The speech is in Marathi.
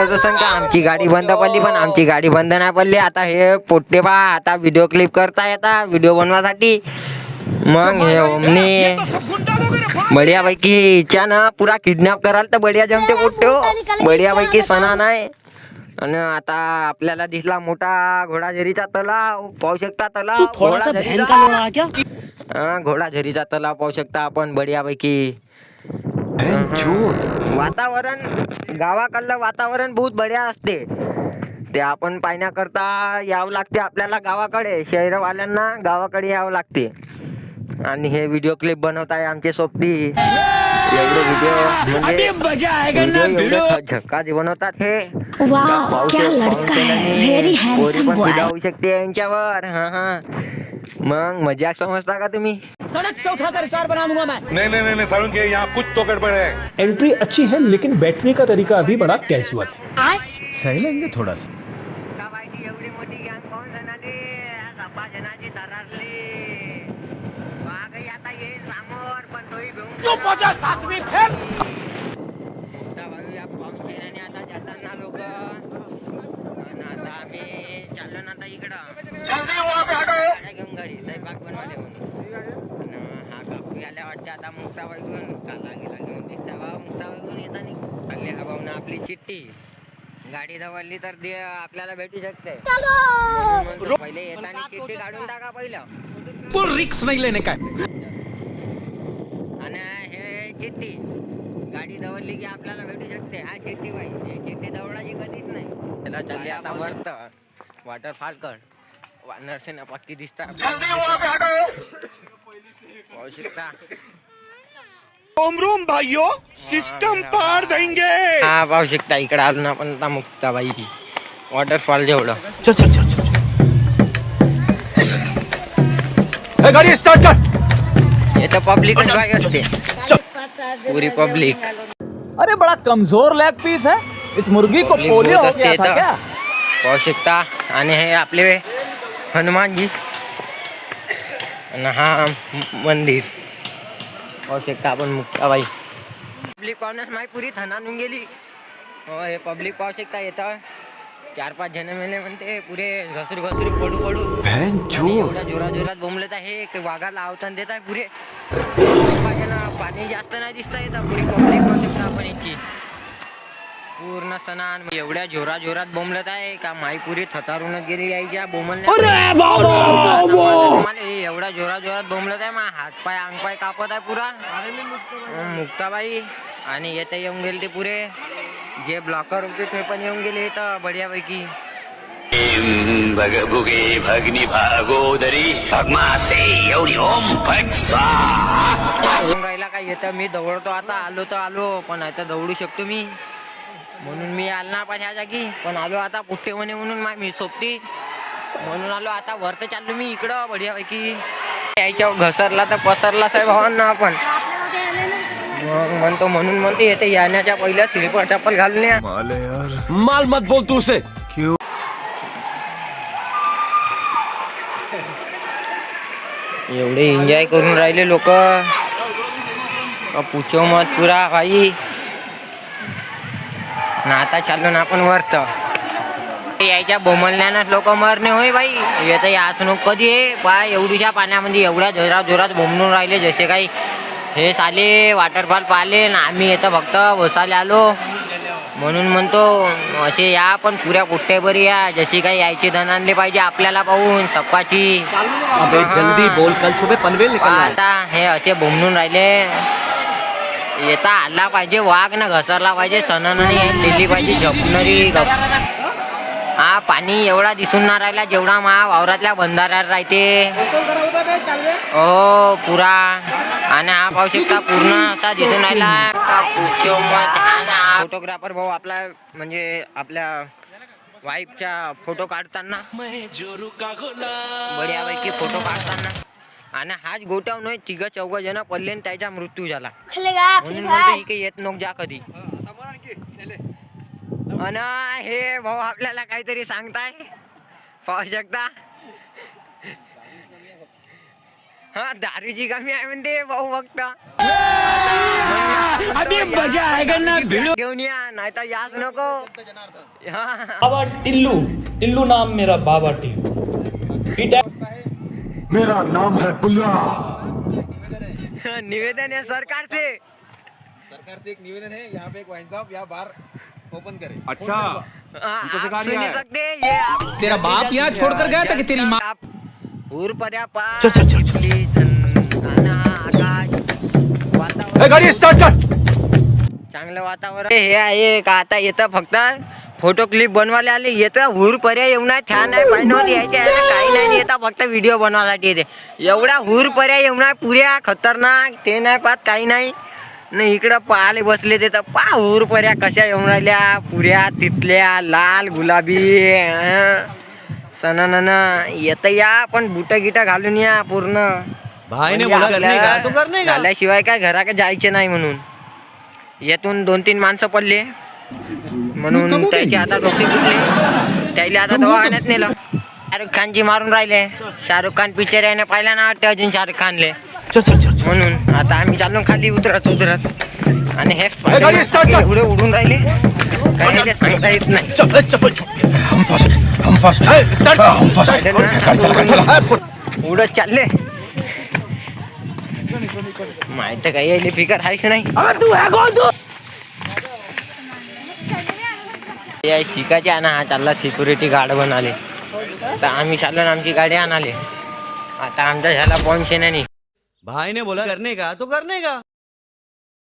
वाटत असेल का आमची गाडी बंद पडली, पण आमची गाडी बंद नाही पडली. आता हे पोट्टे पहा आता व्हिडिओ क्लिप करताय, आता व्हिडिओ बनवासाठी. मग हे ओमनी बढिया पैकी इच्छा ना पुरा किडनॅप कराल तर बढिया जमते पोट्टे, बढिया पैकी सणा नाही. आणि आता आपल्याला दिसला मोठा घोडाझरीचा तलाव, पाहू शकता तलाव घोडाझरीचा तलाव पाहू शकता आपण बढिया पैकी. वातावरण गावाकडलं वातावरण बहुत बढिया असते, ते आपण पाहण्याकरता यावं लागते आपल्याला गावाकडे. शहरवाल्यांना गावाकडे यावं लागते. आणि हे व्हिडिओ क्लिप बनवताय आमचे सोबती. एवढे व्हिडिओ म्हणजे एवढे झक्काच बनवतात हे. पोरी पण फिदा होऊ शकते यांच्यावर. मग मजाक समजता का तुम्ही? नहीं सारुण के यहाँ कुछ तो गड़बड़ है. एंट्री अच्छी है लेकिन बैठने का तरीका अभी बड़ा कैजुअल है. सहलेंगे थोड़ा. एवढी मोठी गँग पाहून जणांनी 6 जणांची थरारली. वाघही आता येईल समोर, पण तोही घेऊन आता जाताना लोक. आता आम्ही चाललो ना आता इकडं गाड्या घेऊन घरी स्वयंपाक बनवाले म्हणून. हा काकू आल्या वाटते आता मुक्ताबाईहून. काला गेला घेऊन दिसता बा मुक्ताबाईहून येताना. हल्ली हा भाऊ आपली चिठ्ठी गाडी दवडली तर आपल्याला भेटू शकते. पहिले येताना चिठ्ठी काढून टाका पहिलं. रिक्स नहीं लेने का. आणि हे चिठ्ठी गाडी दवडली की आपल्याला भेटू शकते. हा चिठ्ठी बाई, ही चिठ्ठी दवडायची कधीच नाही. त्याला चालली आता वरत वॉटरफॉल कड. नरसेना पक्की दिसता पाहू शकता. रूम भाइयों सिस्टम पार देंगे. हा पाहू शकता इकडे आलो ना आपण आता मुक्ताबाई वॉटरफॉल जेवढं. चल चल चल चल. गाड़ी स्टार्ट कर. इथं पब्लिकच बाई असते, पूरी पब्लिक. अरे बड़ा कमजोर लेग पीस है. इस मुर्गी को पोलियो हो गया था क्या? पाहू शकता. आणि हे आपले हनुमानजी आणि हा मंदिर पाहू शकता आपण मुक्ताबाई. पब्लिक पाहूनच माही पुरी थनानून गेली. हो हे पब्लिक पाहू शकता. येतं 4-5 जण मेले म्हणते, पुरे घसरू पडू. एवढ्या जोरात बोंबलत आहे, वाघाला अवतान देत आहे पुरे. पाणी जास्त नाही दिसता येतं. पुरी पब्लिक पाहू शकता आपण याची पूर्ण सणान एवढ्या जोरात बोंबलत आहे का माई पुरी थतारूनच गेली यायच्या बोंबलण्यात. एवढ्या जोरात बोंबलत आहे, मा हातपाय अंगपाय कापत आहे पुरा मुक्ताबाई. आणि येथे येऊन गेले ते पुरे जे ब्लॉकर होते ते पण येऊन गेले इथं बढियापैकी. भगभुगे भगनी भागोदरी भगमासे एवढी ओम फट स्वाहा. राहिला काय येतं. मी दौडतो आता. आलो पण आता दौडू शकतो मी, म्हणून मी आलो ना पण ह्या जागी. पण आलो आता पुट्टे म्हणे म्हणून मी सोबती म्हणून आलो आता. वरत चाललो मी इकडं बढियापैकी. यायच्या घसरला तर पसरला साहेब भावांना आपण म्हणतो. म्हणून म्हणते येते येण्याच्या पहिल्या स्लीपर चप्पल घालून या. माल मत बोल तू से. एवढे एन्जॉय करून राहिले लोक, पूछो मत पुरा भाई. ना आता चाललो ना आपण वरत. यायच्या बोमलण्यानंच लोक मरणे होय बाई. येतं याच नको कधी आहे पा एवढ्या पाण्यामध्ये एवढ्या जोरात बोंबून राहिले जसे काही हे साले वॉटरफॉल पाहिले ना. आम्ही येतं फक्त बसायला आलो म्हणून म्हणतो असे या, पण पुऱ्या कुठ्टेबरी या. जशी काही यायची धन आणले पाहिजे आपल्याला पाहून सप्पाची. जल्दी बोल, कल सुबह पनवेल निकलना है. आता हे असे बोंबून राहिले. येता आला पाहिजे वाघ ना घसरला पाहिजे. सणनी दिली पाहिजे झपणारी. हा पाणी एवढा दिसून ना राहिला जेवढा मा वावरातल्या बंधाऱ्यात राहते. हो पुरा. आणि हा पाहू शकता पूर्ण असा दिसून राहिला. फोटोग्राफर भाऊ आपला म्हणजे आपल्या वाईफच्या फोटो काढताना बढियापैकी फोटो काढताना. आणि हाच गोट्यावर नाही 3-4 जण पडले आणि त्याचा मृत्यू झाला. म्हणून म्हणतो इथे येत नको जा कधी. आणि हे भाऊ आपल्याला काहीतरी सांगताय पाहू शकता. हा दारूची कमी आहे म्हणते भाऊ फक्त. अभी मजा आएगा ना घेऊन या नाही तर याच नको हा. बाबा टिल्लू टिल्लू नाम मेरा बाबा टिल्लू मेरा नाम है बुल्ला। निवेदन आहे सरकारचे एक निवेदन है, यहाँ पे एक वाइन शॉप यहाँ बार ओपन करे। अच्छा आप सुन नहीं सकते ये तेरा बाप यहाँ छोड़कर गया था कि तेरी माँ हुर पर्या पार वातावरण गाड़ी स्टार्ट कर। चांगलं वातावरण हे आहे का आता येतं फक्त फोटो क्लिप बनवायला आले येतं हुर पर्या येऊ नाही छान नाही पाहिजे यायचे आहे ना, काही नाही येतं फक्त व्हिडिओ बनवायसाठी येते एवढा हुर पर्या येऊ नाही पुऱ्या खतरनाक ते नाही पाहत काही नाही नाही इकडं पाहायला बसले ते तर पा हुर पर्या कशा येऊन राहिल्या पुऱ्या तिथल्या लाल गुलाबी सणन येतं या पण बुट गिट घालून या पूर्ण भाई म्हणजे घाल्याशिवाय काय घराकडे जायचे नाही म्हणून येथून 2-3 माणसं पडले म्हणून त्याची आता डोके फुटले त्याला आता दवाखान्यात नेलं शाहरुख खानची मारून राहिले शाहरुख खान पिक्चर याने पाहिला ना वाटतं अजून शाहरुख खानले म्हणून आता आम्ही चाललो खाली उतरत आणि हे एवढे उडून राहिले काही ते सांगता येत नाही उडत चालले माहित काही यायले फिकर आहेच नाही या शिकायचे आणा हा चालला सिक्युरिटी गार्ड बनाले तर आम्ही चाललो ना आमची गाडी आणाले आता आमचा झाला पॉइंट नाही भाई ने बोला करने का तो करने का